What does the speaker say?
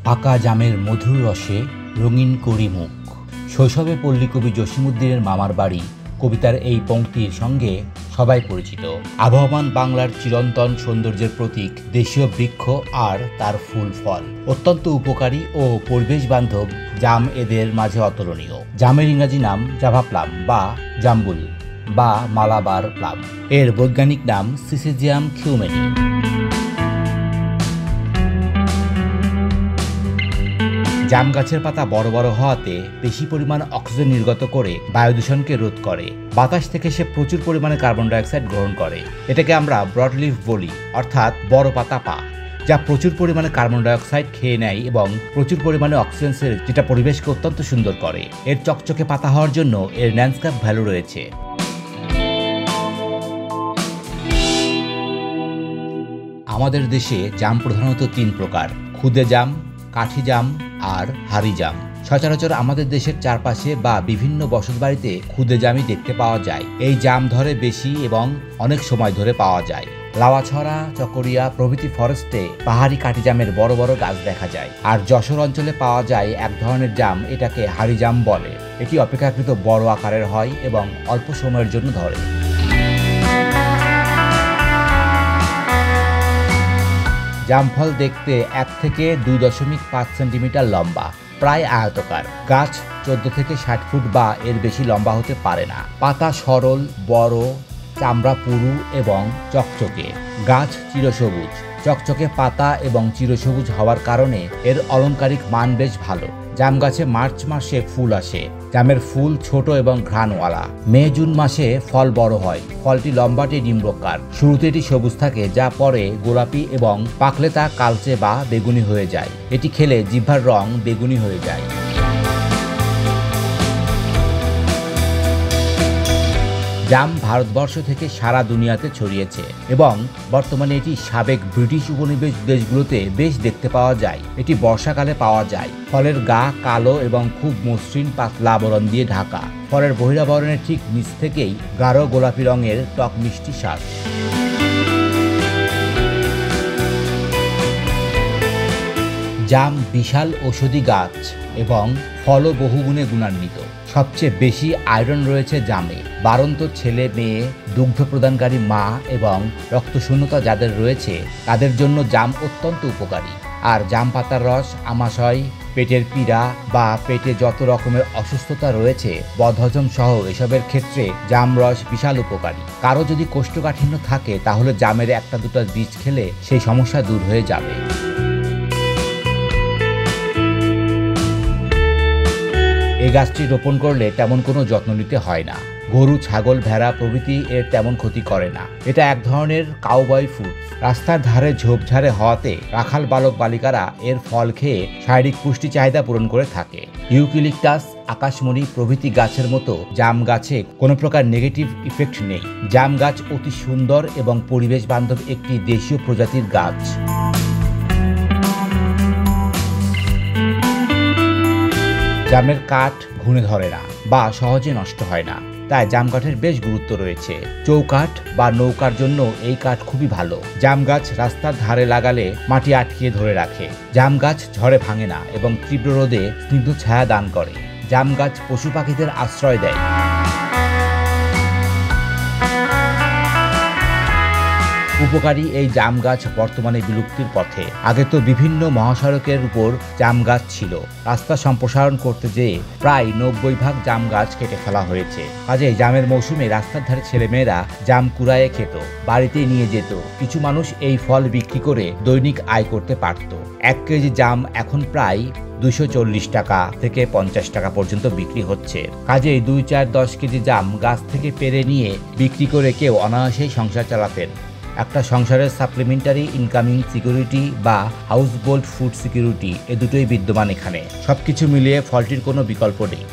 পাকা জামের মধুর রসে রঙিন করি মুখ। শৈশবে পল্লী কবি জসিমউদ্দিনের মামার বাড়ি কবিতার এই পংক্তির সঙ্গে সবাই পরিচিত। আবহমান বাংলার চিরন্তন সৌন্দর্যের প্রতীক দেশীয় বৃক্ষ আর তার ফুল ফল। অত্যন্ত উপকারী ও পরিবেশ বান্ধব জাম এদের মাঝে অতুলনীয়। জামের ইংরাজি নাম জাভা প্লাম বা জাম্বুল বা মালাবার প্লাম। এর বৈজ্ঞানিক নাম সিসিজিয়াম কিউমেনি। জাম গাছের পাতা বড় বড় হওয়াতে বেশি পরিমাণ অক্সিজেন নির্গত করে বায়ু দূষণকে রোধ করে। বাতাস থেকে সে প্রচুর পরিমাণে কার্বন ডাইঅক্সাইড গ্রহণ করে। এটাকে আমরা ব্রডলিফ বলি, অর্থাৎ বড় পাতা পা, যা প্রচুর পরিমাণে কার্বন ডাইঅক্সাইড খেয়ে নেয় এবং প্রচুর পরিমাণে অক্সিজেন ছেড়ে, যেটা পরিবেশকে অত্যন্ত সুন্দর করে। এর চকচকে পাতা হওয়ার জন্য এর ল্যান্ডস্কেপ ভ্যালু রয়েছে। আমাদের দেশে জাম প্রধানত 3 প্রকার: খুদে জাম, কাঠি জাম আর হাড়ি জাম। সচরাচর আমাদের দেশের চারপাশে বা বিভিন্ন বসতবাড়িতে খুদে জামই দেখতে পাওয়া যায়। এই জাম ধরে বেশি এবং অনেক সময় ধরে পাওয়া যায়। লাওয়াছড়া, চকরিয়া প্রভৃতি ফরেস্টে পাহাড়ি কাঠি জামের বড় বড় গাছ দেখা যায়। আর যশোর অঞ্চলে পাওয়া যায় এক ধরনের জাম, এটাকে হাড়ি জাম বলে। এটি অপেক্ষাকৃত বড় আকারের হয় এবং অল্প সময়ের জন্য ধরে। জামফল দেখতে 1 থেকে 2.5 সেন্টিমিটার লম্বা, প্রায় আয়তকার। গাছ 14 থেকে 60 ফুট বা এর বেশি লম্বা হতে পারে না। পাতা সরল, বড়, চামড়া পুরু এবং চকচকে। গাছ চিরসবুজ। চকচকে পাতা এবং চিরসবুজ হওয়ার কারণে এর অলংকারিক মান বেশ ভালো। জাম গাছে মার্চ মাসে ফুল আসে। জামের ফুল ছোট এবং ঘ্রাণওয়ালা। মে জুন মাসে ফল বড় হয়। ফলটি লম্বাটে ডিম্বকার। শুরুতে এটি সবুজ থাকে, যা পরে গোলাপি এবং পাকলে তা কালচে বা বেগুনি হয়ে যায়। এটি খেলে জিহ্বার রং বেগুনি হয়ে যায়। জাম ভারতবর্ষ থেকে সারা দুনিয়াতে ছড়িয়েছে এবং বর্তমানে এটি সাবেক ব্রিটিশ উপনিবেশ দেশগুলোতে বেশ দেখতে পাওয়া যায়। এটি বর্ষাকালে পাওয়া যায়। ফলের গা কালো এবং খুব মসৃণ পাতলা আবরণ দিয়ে ঢাকা। ফলের বহিরাবরণের ঠিক নিচ থেকেই গাঢ় গোলাপি রঙের টক মিষ্টি স্বাদ। জাম বিশাল ঔষধি গাছ এবং ফলও বহুগুণে গুণান্বিত। সবচেয়ে বেশি আয়রন রয়েছে জামে। বাড়ন্ত ছেলে মেয়ে, দুগ্ধ প্রদানকারী মা এবং রক্তশূন্যতা যাদের রয়েছে তাদের জন্য জাম অত্যন্ত উপকারী। আর জাম পাতার রস আমাশয়, পেটের পীড়া বা পেটে যত রকমের অসুস্থতা রয়েছে, বদহজম সহ এসবের ক্ষেত্রে জাম রস বিশাল উপকারী। কারো যদি কোষ্ঠকাঠিন্য থাকে তাহলে জামের 1-2টা বীজ খেলে সেই সমস্যা দূর হয়ে যাবে। এই গাছটি রোপণ করলে তেমন কোনো যত্ন নিতে হয় না। গরু, ছাগল, ভেড়া প্রভৃতি এর তেমন ক্ষতি করে না। এটা এক ধরনের কাউবয় ফুড। রাস্তার ধারে ঝোপঝাড়ে হওয়াতে রাখাল বালক বালিকারা এর ফল খেয়ে শারীরিক পুষ্টি চাহিদা পূরণ করে থাকে। ইউক্যালিপটাস, আকাশমণি প্রভৃতি গাছের মতো জাম গাছে কোনো প্রকার নেগেটিভ ইফেক্ট নেই। জাম গাছ অতি সুন্দর এবং পরিবেশ বান্ধব একটি দেশীয় প্রজাতির গাছ। জামের কাঠ ঘুণে ধরে না বা সহজে নষ্ট হয় না, তাই জাম কাঠের বেশ গুরুত্ব রয়েছে। চৌকাঠ বা নৌকার জন্য এই কাঠ খুবই ভালো। জাম গাছ রাস্তার ধারে লাগালে মাটি আটকিয়ে ধরে রাখে। জাম গাছ ঝড়ে ভাঙে না এবং তীব্র রোদে স্নিগ্ধ ছায়া দান করে। জাম গাছ পশু পাখিদের আশ্রয় দেয়। উপকারী এই জাম গাছ বর্তমানে বিলুপ্তির পথে। আগে তো বিভিন্ন মহাসড়কের উপর জাম গাছ ছিল। রাস্তা সম্প্রসারণ করতে যেয়ে প্রায় 90 ভাগ জাম গাছ কেটে ফেলা হয়েছে। কাজেই জামের মৌসুমে রাস্তার ধারে ছেলেমেয়েরা জাম কুড়ায়ে খেত, বাড়িতে নিয়ে যেত। কিছু মানুষ এই ফল বিক্রি করে দৈনিক আয় করতে পারত। 1 কেজি জাম এখন প্রায় 240 টাকা থেকে 50 টাকা পর্যন্ত বিক্রি হচ্ছে। কাজেই 2-4-10 কেজি জাম গাছ থেকে পেরে নিয়ে বিক্রি করে কেউ অনায়াসেই সংসার চালাতেন। একটা সংসারের সাপ্লিমেন্টারি ইনকামিং সিকিউরিটি বা হাউস হোল্ড ফুড সিকিউরিটি, এ দুটোই বিদ্যমান এখানে। সবকিছু মিলিয়ে ফলটির কোনো বিকল্প নেই।